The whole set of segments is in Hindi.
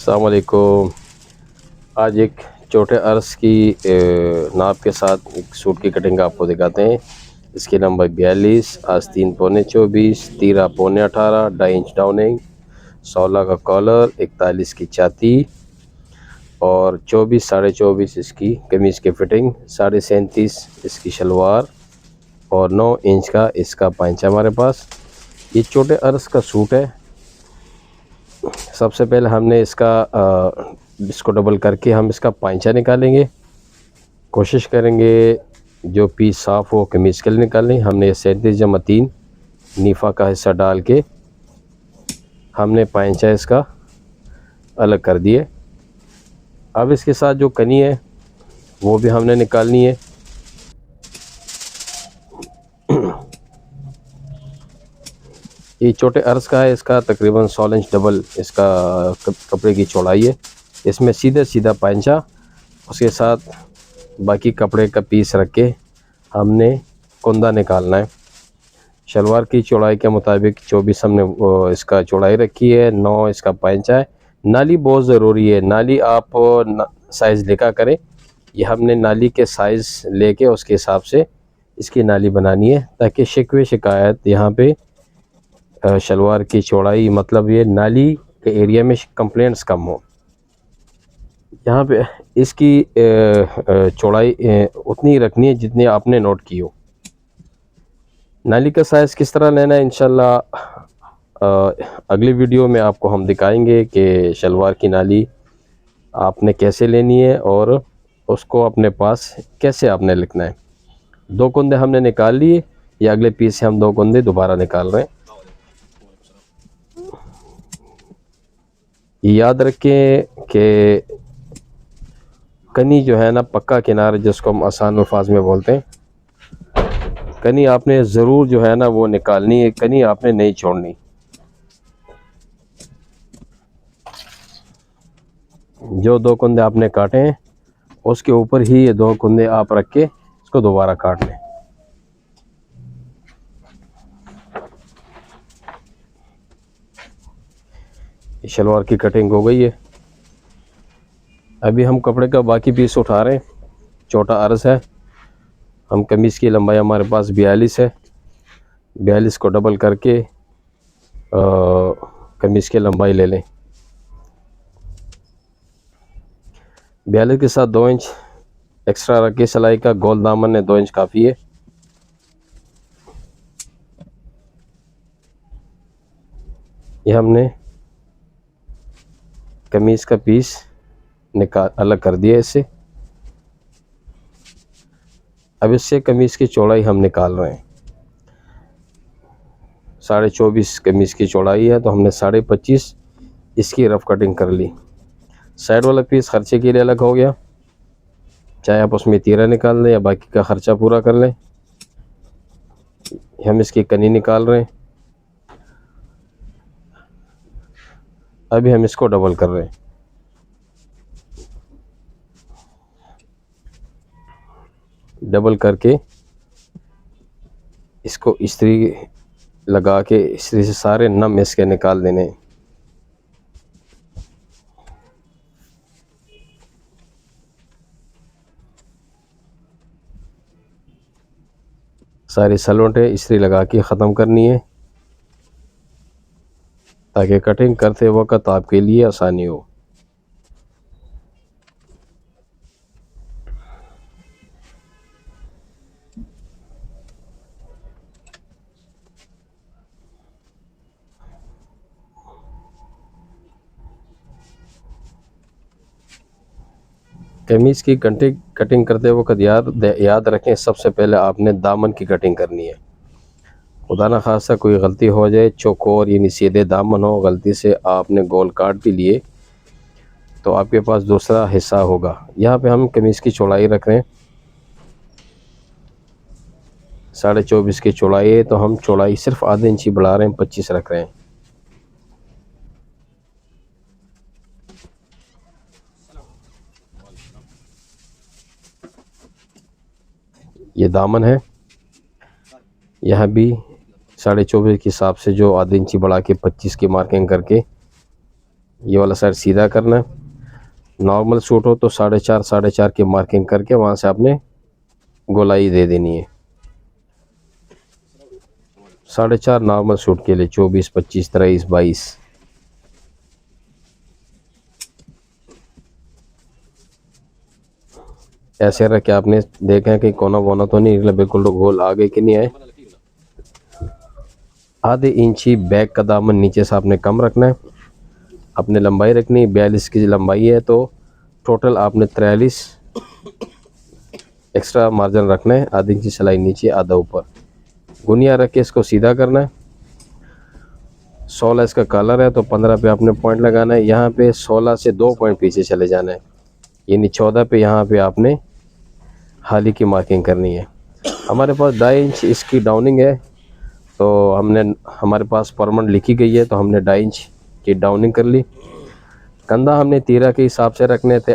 अस्सलाम वालेकुम। आज एक छोटे अर्ज की नाप के साथ एक सूट की कटिंग आपको दिखाते हैं। इसकी लंबाई 42, आस्तीन पौने 24, तीरा पौने 18, 2.5 इंच डाउनिंग, 16 का कॉलर, 41 की छाती और 24 साढ़े 24 इसकी कमीज़ की फिटिंग, 37.5 इसकी शलवार और 9 इंच का इसका पांचा हमारे पास। ये छोटे अर्ज का सूट है। सबसे पहले हमने इसको डबल करके हम इसका पांचा निकालेंगे। कोशिश करेंगे जो पीस साफ़ हो कमीज़ के लिए निकालें। हमने 37.3 नीफा का हिस्सा डाल के हमने पांचा इसका अलग कर दिए। अब इसके साथ जो कनी है वो भी हमने निकालनी है। ये छोटे अर्ज का है, इसका तकरीबन 16 इंच डबल इसका कपड़े की चौड़ाई है। इसमें सीधा पांचा, उसके साथ बाकी कपड़े का पीस रख के हमने कुंदा निकालना है। शलवार की चौड़ाई के मुताबिक 24 हमने इसका चौड़ाई रखी है, 9 इसका पांचा है। नाली बहुत ज़रूरी है, नाली आप साइज़ लेकर करें। ये हमने नाली के साइज़ लेके उसके हिसाब से इसकी नाली बनानी है ताकि शिकवे शिकायत यहाँ पे शलवार की चौड़ाई मतलब ये नाली के एरिया में कंप्लेंट्स कम हो। यहाँ पे इसकी चौड़ाई उतनी रखनी है जितनी आपने नोट की हो। नाली का साइज़ किस तरह लेना है इंशाल्लाह अगली वीडियो में आपको हम दिखाएंगे कि शलवार की नाली आपने कैसे लेनी है और उसको अपने पास कैसे आपने लिखना है। 2 कुंदे हमने निकाल लिए, या अगले पीस से हम 2 कुंदे दोबारा निकाल रहे हैं। याद रखें कि कनी जो है ना, पक्का किनारा जिसको हम आसान अल्फाज में बोलते हैं, कनी आपने ज़रूर जो है ना वो निकालनी है, कनी आपने नहीं छोड़नी। जो 2 कुंदे आपने काटे हैं उसके ऊपर ही ये 2 कुंदे आप रख के इसको दोबारा काट लें। शलवार की कटिंग हो गई है। अभी हम कपड़े का बाकी पीस उठा रहे हैं। छोटा अर्ज है, हम कमीज़ की लंबाई हमारे पास 42 है। 42 को डबल करके कमीज़ की लंबाई ले लें। 42 के साथ 2 इंच एक्स्ट्रा रख के सिलाई का गोल दामन है 2 इंच काफ़ी है। ये हमने कमीज़ का पीस निकाल अलग कर दिया इससे। अब इससे कमीज़ की चौड़ाई हम निकाल रहे हैं। 24.5 कमीज़ की चौड़ाई है तो हमने 25.5 इसकी रफ़ कटिंग कर ली। साइड वाला पीस खर्चे के लिए अलग हो गया, चाहे आप उसमें तीरा निकाल लें या बाकी का ख़र्चा पूरा कर लें। हम इसकी कनी निकाल रहे हैं। अभी हम इसको डबल कर रहे हैं। डबल करके इसको इस्त्री लगा के इस्त्री से सारे नम इसके निकाल देने। सारी सलवटें इस्त्री लगा के ख़त्म करनी है ताकि कटिंग करते वक्त आपके लिए आसानी हो। कमीज़ की कटिंग करते वक्त याद रखें, सबसे पहले आपने दामन की कटिंग करनी है। खुदा न खासा कोई गलती हो जाए, चौकोर यानी सीधे दामन हो, गलती से आपने गोल काट भी लिए तो आपके पास दूसरा हिस्सा होगा। यहाँ पे हम कमीज़ की चौड़ाई रख रहे हैं 24.5 की चौड़ाई है, तो हम चौड़ाई सिर्फ आधे इंच ही बढ़ा रहे हैं, 25 रख रहे हैं। ये दामन है, यहाँ भी 24.5 के हिसाब से जो आधे इंची बढ़ा के 25 की मार्किंग करके ये वाला साइड सीधा करना है। नॉर्मल सूट हो तो 4.5 की मार्किंग करके वहाँ से आपने गोलाई दे देनी है। 4.5 नॉर्मल सूट के लिए, 24, 25, 23, 22। ऐसे रख के आपने देखा कि कोना वोना तो नहीं निकला, बिल्कुल गोल आगे कि नहीं आए। आधे इंची बैक का दामन नीचे से आपने कम रखना है। अपने लंबाई रखनी है 42 की लंबाई है, तो टोटल आपने 43 एक्स्ट्रा मार्जिन रखना है। आधी इंची सिलाई नीचे, आधा ऊपर। गुनिया रख के इसको सीधा करना है। 16 इसका कलर है तो 15 पे आपने पॉइंट लगाना है। यहाँ पे 16 से 2 पॉइंट पीछे चले जाना है, यानी 14 पे यहाँ पे आपने हाली की मार्किंग करनी है। हमारे पास 2.5 इंच इसकी डाउनिंग है, तो हमारे पास परमानेंट लिखी गई है, तो हमने 2.5 इंच की डाउनिंग कर ली। कंधा हमने तीरा के हिसाब से रखने थे।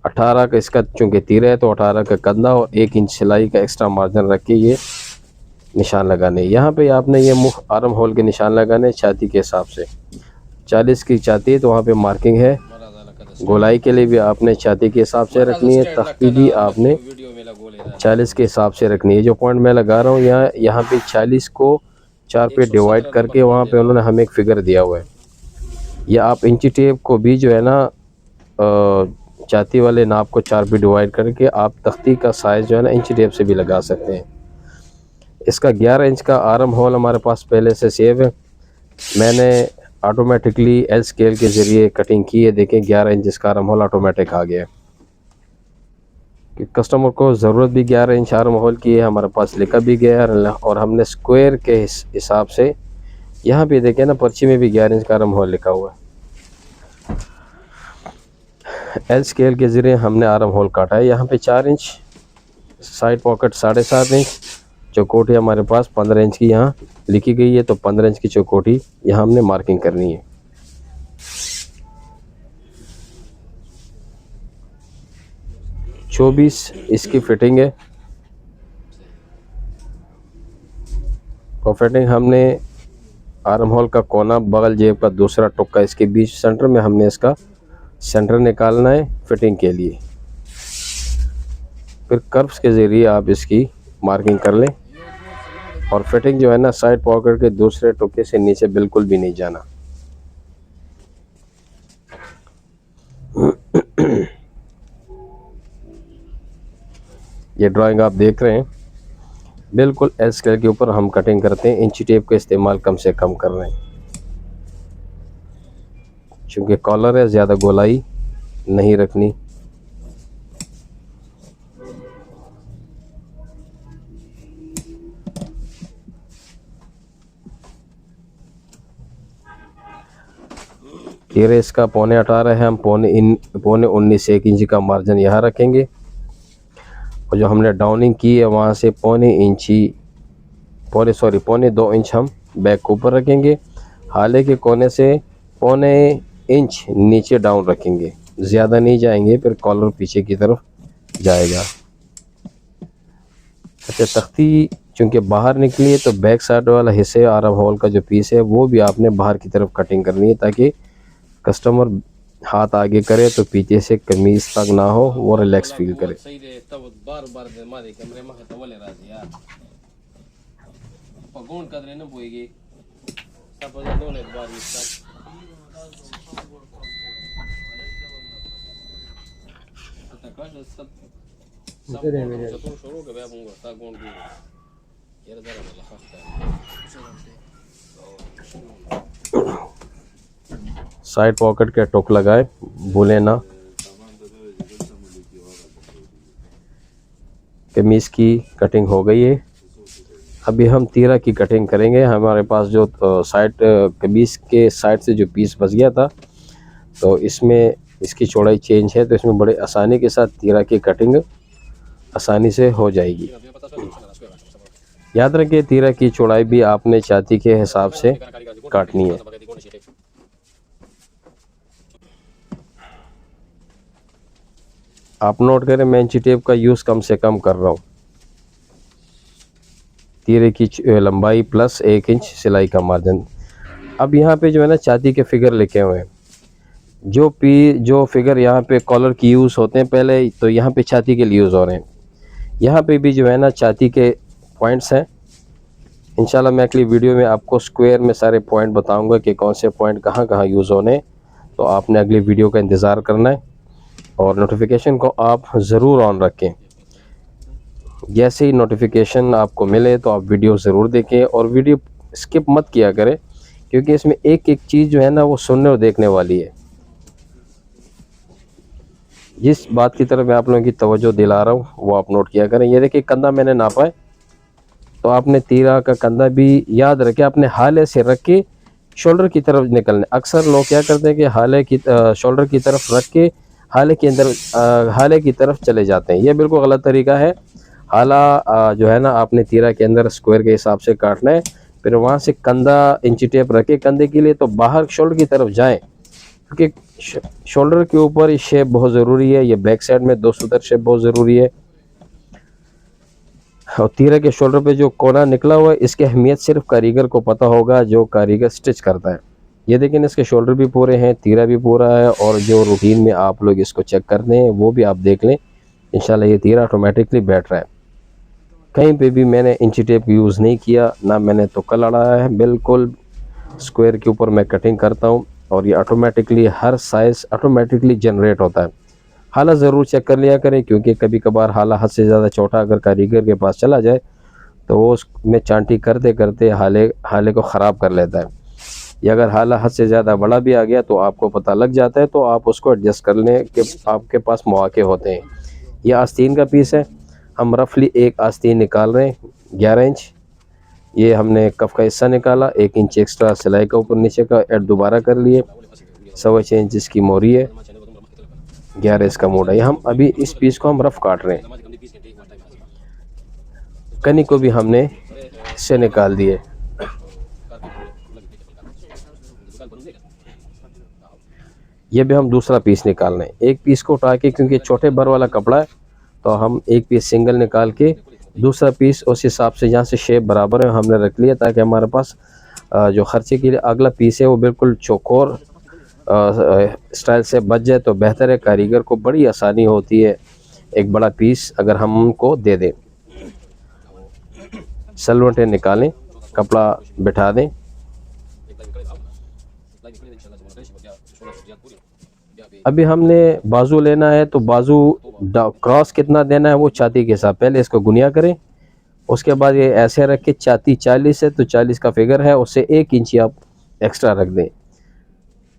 18 का इसका चूँकि तीरा है तो 18 का कंधा और 1 इंच सिलाई का एक्स्ट्रा मार्जिन रख के ये निशान लगाने। यहाँ पे आपने ये मुख आर्म होल के निशान लगाने छाती के हिसाब से। 40 की छाती है तो वहाँ पे मार्किंग है। गोलाई के लिए भी आपने छाती के हिसाब से रखनी है। तख्ती भी आपने 40 के हिसाब से रखनी है। जो पॉइंट मैं लगा रहा हूँ यहाँ पे 40 को 4 पे डिवाइड करके वहाँ पे उन्होंने हमें एक फिगर दिया हुआ है। या आप इंची टेप को भी जो है ना छाती वाले नाप को 4 पे डिवाइड करके आप तख्ती का साइज़ जो है ना इंची टेप से भी लगा सकते हैं। इसका 11 इंच का आर्म होल हमारे पास पहले से सेव है। मैंने ऑटोमेटिकली एल स्केल के ज़रिए कटिंग की है। देखें 11 इंच इसका आर्म होल ऑटोमेटिक आ गया कि कस्टमर को ज़रूरत भी 11 इंच आर्म होल की है, हमारे पास लिखा भी गया है। और हमने स्क्वायर के हिसाब से यहाँ पे देखें ना पर्ची में भी 11 इंच का आर्म होल लिखा हुआ है। एल स्केल के ज़रिए हमने आर्म होल काटा है। यहाँ पे 4 इंच, साइड पॉकेट 7.5 इंच, चौकोटी हमारे पास 15 इंच की यहाँ लिखी गई है, तो 15 इंच की चौकोटी यहाँ हमने मार्किंग करनी है। चौबीस इसकी फिटिंग है, और फिटिंग हमने आर्म होल का कोना, बगल जेब का दूसरा टुक्का, इसके बीच सेंटर में हमने इसका सेंटर निकालना है फिटिंग के लिए। फिर कर्व्स के ज़रिए आप इसकी मार्किंग कर लें। और फिटिंग जो है ना साइड पॉकेट के दूसरे टुक्के से नीचे बिल्कुल भी नहीं जाना। ये ड्राइंग आप देख रहे हैं, बिल्कुल एल स्केल के ऊपर हम कटिंग करते हैं। इंची टेप का इस्तेमाल कम से कम कर रहे हैं, क्योंकि कॉलर है, ज़्यादा गोलाई नहीं रखनी। तीरे इसका 18.25 है, हम 19 1 इंच का मार्जिन यहाँ रखेंगे। और जो हमने डाउनिंग की है वहाँ से 2 इंच हम बैक के ऊपर रखेंगे। हाले के कोने से 1.25 इंच नीचे डाउन रखेंगे, ज़्यादा नहीं जाएंगे, फिर कॉलर पीछे की तरफ जाएगा। अच्छा, तख्ती चूँकि बाहर निकली है तो बैक साइड वाला हिस्से आर्म होल का जो पीस है वो भी आपने बाहर की तरफ कटिंग करनी है, ताकि कस्टमर हाथ आगे करे तो पीछे से कमीज तक ना हो, वो रिलैक्स फील करे। साइड पॉकेट के टुक लगाए, भूले ना। कमीज़ की कटिंग हो गई है। अभी हम तीरा की कटिंग करेंगे। हमारे पास जो साइड कमीज़ के साइड से जो पीस बच गया था, तो इसमें इसकी चौड़ाई चेंज है, तो इसमें बड़े आसानी के साथ तीरा की कटिंग आसानी से हो जाएगी। याद रखिए तीरा की चौड़ाई भी आपने छाती के हिसाब से काटनी है। आप नोट करें, मैं इंची टेप का यूज़ कम से कम कर रहा हूँ। तीरे की लंबाई प्लस 1 इंच सिलाई का मार्जिन। अब यहाँ पे जो है ना छाती के फिगर लिखे हुए हैं, जो फिगर यहाँ पे कॉलर की यूज़ होते हैं पहले, तो यहाँ पे छाती के लिए यूज़ हो रहे हैं। यहाँ पे भी जो है ना छाती के पॉइंट्स हैं। इंशाल्लाह मैं अगली वीडियो में आपको स्क्वायर में सारे पॉइंट बताऊंगा कि कौन से पॉइंट कहाँ कहाँ यूज़ होने। तो आपने अगली वीडियो का इंतज़ार करना है और नोटिफिकेशन को आप ज़रूर ऑन रखें। जैसे ही नोटिफिकेशन आपको मिले तो आप वीडियो ज़रूर देखें और वीडियो स्किप मत किया करें, क्योंकि इसमें एक एक चीज़ जो है ना वो सुनने और देखने वाली है। जिस बात की तरफ मैं आप लोगों की तवज्जो दिला रहा हूँ वो आप नोट किया करें। ये देखिए कंधा मैंने नापा है, तो आपने तीरा का कंधा भी याद रखें, अपने हाले से रख के शोल्डर की तरफ निकलने। अक्सर लोग क्या करते हैं कि हाले की शोल्डर की तरफ रख के हाले के अंदर हाले की तरफ चले जाते हैं। ये बिल्कुल गलत तरीका है। हाला जो है ना आपने तीरा के अंदर स्क्वायर के हिसाब से काटना है, फिर वहाँ से कंधा इंची टेप रखे कंधे के लिए, तो बाहर शोल्डर की तरफ जाएं, क्योंकि शोल्डर के ऊपर ये शेप बहुत ज़रूरी है। ये बैक साइड में 2 सूतर शेप बहुत ज़रूरी है। और तीरा के शोल्डर पे जो कोना निकला हुआ है, इसकी अहमियत सिर्फ कारीगर को पता होगा, जो कारीगर स्टिच करता है। ये देखें इसके शोल्डर भी पूरे हैं, तीरा भी पूरा है, और जो रूटीन में आप लोग इसको चेक करते हैं वो भी आप देख लें। इंशाल्लाह ये तीरा ऑटोमेटिकली बैठ रहा है। कहीं पे भी मैंने इंची टेप यूज़ नहीं किया, ना मैंने तुक्का लड़ाया है। बिल्कुल स्क्वायर के ऊपर मैं कटिंग करता हूँ और ये ऑटोमेटिकली हर साइज़ ऑटोमेटिकली जनरेट होता है। हाला ज़रूर चेक कर लिया करें, क्योंकि कभी कभार हाला हद से ज़्यादा छोटा अगर कारीगर के पास चला जाए तो वो उसमें चांटी करते करते हाले को ख़राब कर लेता है। या अगर हाला हद से ज़्यादा बड़ा भी आ गया तो आपको पता लग जाता है, तो आप उसको एडजस्ट कर लें कि आपके पास मौके होते हैं। ये आस्तीन का पीस है, हम रफली एक आस्तीन निकाल रहे हैं 11 इंच। ये हमने कफ का हिस्सा निकाला, 1 इंच एक्स्ट्रा सिलाई का ऊपर नीचे का ऐड दोबारा कर लिए। 6.25 इंच इसकी मोरी है, 11 इसका मोड़ा है। हम अभी इस पीस को हम रफ काट रहे हैं। कनी को भी हमने इससे निकाल दिए। ये भी हम दूसरा पीस निकाल रहे हैं। एक पीस को उठा के, क्योंकि छोटे बर वाला कपड़ा है, तो हम एक पीस सिंगल निकाल के दूसरा पीस उस हिसाब से जहाँ से शेप बराबर है हमने रख लिया, ताकि हमारे पास जो खर्चे के लिए अगला पीस है वो बिल्कुल चौकोर स्टाइल से बच जाए तो बेहतर है। कारीगर को बड़ी आसानी होती है एक बड़ा पीस अगर हम उनको दे दें। सलवटें निकालें, कपड़ा बिठा दें। अभी हमने बाजू लेना है, तो बाजू क्रॉस कितना देना है वो छाती के हिसाब। पहले इसको गुनिया करें, उसके बाद ये ऐसे रख के छाती 40 है तो 40 का फिगर है, उससे 1 इंच आप एक्स्ट्रा रख दें,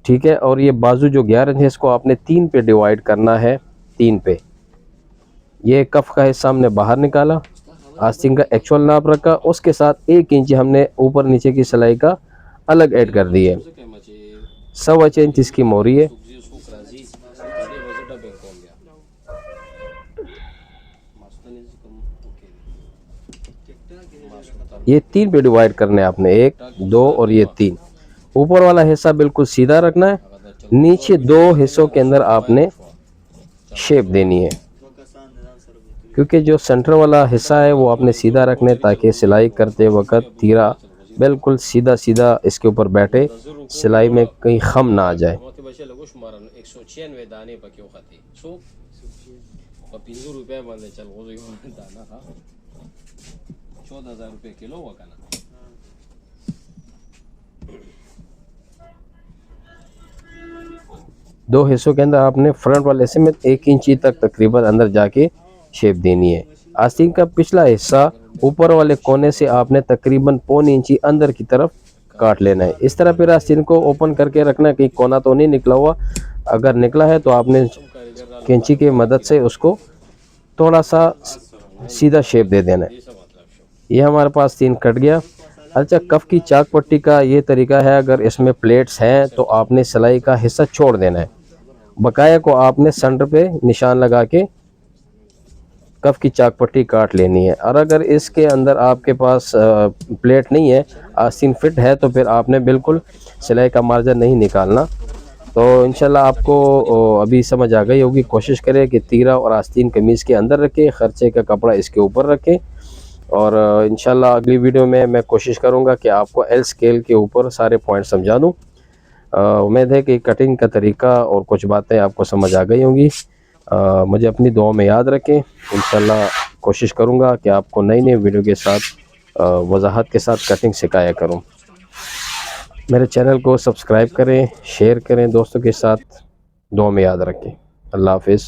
ठीक है। और ये बाजू जो 11 इंच है इसको आपने 3 पे डिवाइड करना है, 3 पे। ये कफ का हिस्सा हमने बाहर निकाला, आस्तीन का एक्चुअल नाप रखा, उसके साथ 1 इंच हमने ऊपर नीचे की सिलाई का अलग ऐड कर दी है। 6.25 इंच इसकी मोरी है। ये 3 पे डिवाइड करने आपने, 1 2 और ये 3। ऊपर वाला हिस्सा बिल्कुल सीधा रखना है, नीचे 2 हिस्सों के अंदर आपने शेप देनी है, क्योंकि जो सेंटर वाला हिस्सा है वो आपने सीधा रखना है, ताकि सिलाई करते वक्त तीरा बिल्कुल सीधा सीधा इसके ऊपर बैठे, सिलाई में कहीं खम ना आ जाए। दो हिस्सों के अंदर आपने फ्रंट वाले हिस्से में 1 इंची तक तकरीबन अंदर जाके शेप देनी है। आस्तीन का पिछला हिस्सा ऊपर वाले कोने से आपने तकरीबन 1.25 इंची अंदर की तरफ काट लेना है। इस तरह फिर आस्तीन को ओपन करके रखना, कहीं कोना तो नहीं निकला हुआ। अगर निकला है तो आपने कैंची की मदद से उसको थोड़ा सा सीधा शेप दे देना है। ये हमारे पास आस्तीन कट गया। अच्छा, कफ की चाक पट्टी का ये तरीका है, अगर इसमें प्लेट्स हैं तो आपने सिलाई का हिस्सा छोड़ देना है, बकाया को आपने सेंटर पे निशान लगा के कफ की चाक पट्टी काट लेनी है। और अगर इसके अंदर आपके पास प्लेट नहीं है, आस्तीन फिट है, तो फिर आपने बिल्कुल सिलाई का मार्जिन नहीं निकालना। तो इंशाल्लाह आपको अभी समझ आ गई होगी। कोशिश करें कि तीरा और आस्तीन कमीज़ के अंदर रखें, खर्चे का कपड़ा इसके ऊपर रखें, और इंशाल्लाह अगली वीडियो में मैं कोशिश करूँगा कि आपको एल स्केल के ऊपर सारे पॉइंट समझा दूँ। उम्मीद है कि कटिंग का तरीका और कुछ बातें आपको समझ आ गई होंगी। मुझे अपनी दुआ में याद रखें। इंशाल्लाह कोशिश करूँगा कि आपको नई नई वीडियो के साथ वजाहत के साथ कटिंग सिखाया करूँ। मेरे चैनल को सब्सक्राइब करें, शेयर करें दोस्तों के साथ, दुआ में याद रखें। अल्लाह हाफिज़।